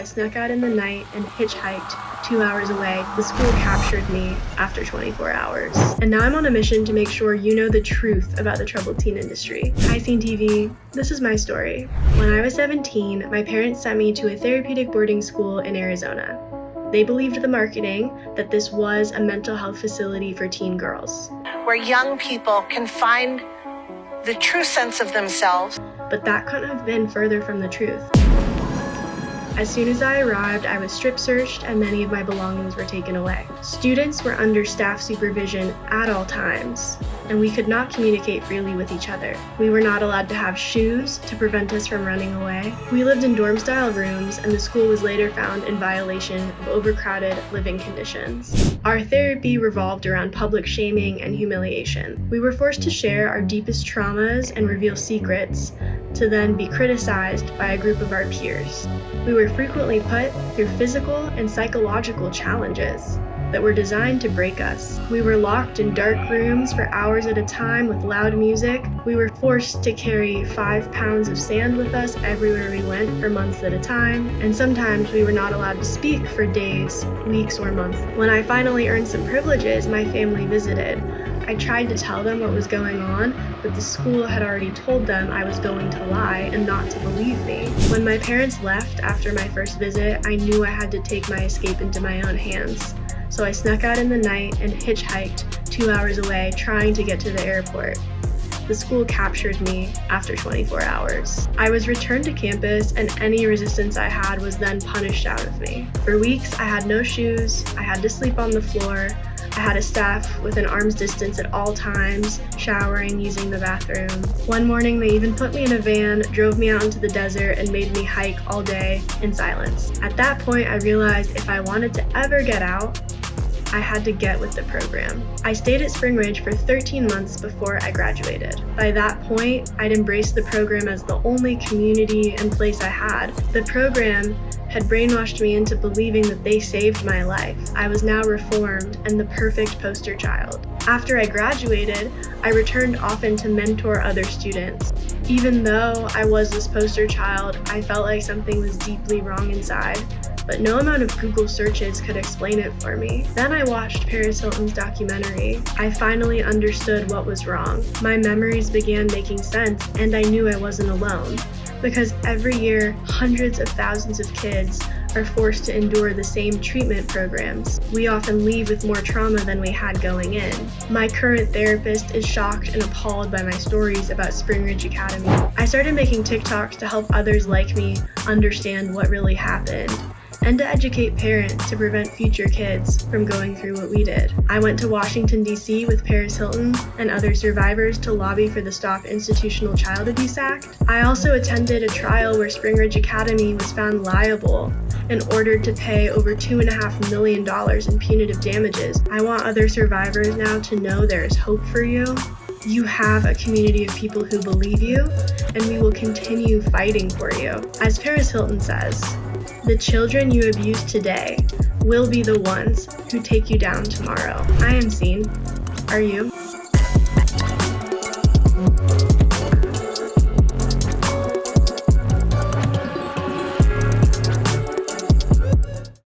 snuck out in the night and hitchhiked 2 hours away. The school captured me after 24 hours. And now I'm on a mission to make sure you know the truth about the troubled teen industry. Hi, Scene TV. This is my story. When I was 17, my parents sent me to a therapeutic boarding school in Arizona. They believed the marketing that this was a mental health facility for teen girls, where young people can find the true sense of themselves. But that couldn't have been further from the truth. As soon as I arrived, I was strip searched and many of my belongings were taken away. Students were under staff supervision at all times, and we could not communicate freely with each other. We were not allowed to have shoes to prevent us from running away. We lived in dorm-style rooms, and the school was later found in violation of overcrowded living conditions. Our therapy revolved around public shaming and humiliation. We were forced to share our deepest traumas and reveal secrets, to then be criticized by a group of our peers. We were frequently put through physical and psychological challenges that were designed to break us. We were locked in dark rooms for hours at a time with loud music. We were forced to carry 5 pounds of sand with us everywhere we went for months at a time, and sometimes we were not allowed to speak for days, weeks, or months. When I finally earned some privileges, my family visited. I tried to tell them what was going on, but the school had already told them I was going to lie and not to believe me. When my parents left after my first visit, I knew I had to take my escape into my own hands. So I snuck out in the night and hitchhiked 2 hours away, trying to get to the airport. The school captured me after 24 hours. I was returned to campus, and any resistance I had was then punished out of me. For weeks, I had no shoes, I had to sleep on the floor, I had a staff within arm's distance at all times, showering, using the bathroom. One morning, they even put me in a van, drove me out into the desert, and made me hike all day in silence. At that point, I realized if I wanted to ever get out, I had to get with the program. I stayed at Spring Ridge for 13 months before I graduated. By that point, I'd embraced the program as the only community and place I had. The program had brainwashed me into believing that they saved my life. I was now reformed and the perfect poster child. After I graduated, I returned often to mentor other students. Even though I was this poster child, I felt like something was deeply wrong inside, but no amount of Google searches could explain it for me. Then I watched Paris Hilton's documentary. I finally understood what was wrong. My memories began making sense, and I knew I wasn't alone. Because every year, hundreds of thousands of kids are forced to endure the same treatment programs. We often leave with more trauma than we had going in. My current therapist is shocked and appalled by my stories about Spring Ridge Academy. I started making TikToks to help others like me understand what really happened, and to educate parents to prevent future kids from going through what we did. I went to Washington, D.C. with Paris Hilton and other survivors to lobby for the Stop Institutional Child Abuse Act. I also attended a trial where Spring Ridge Academy was found liable and ordered to pay over $2.5 million in punitive damages. I want other survivors now to know there is hope for you. You have a community of people who believe you, and we will continue fighting for you. As Paris Hilton says, the children you abuse today will be the ones who take you down tomorrow. I am Scene. Are you?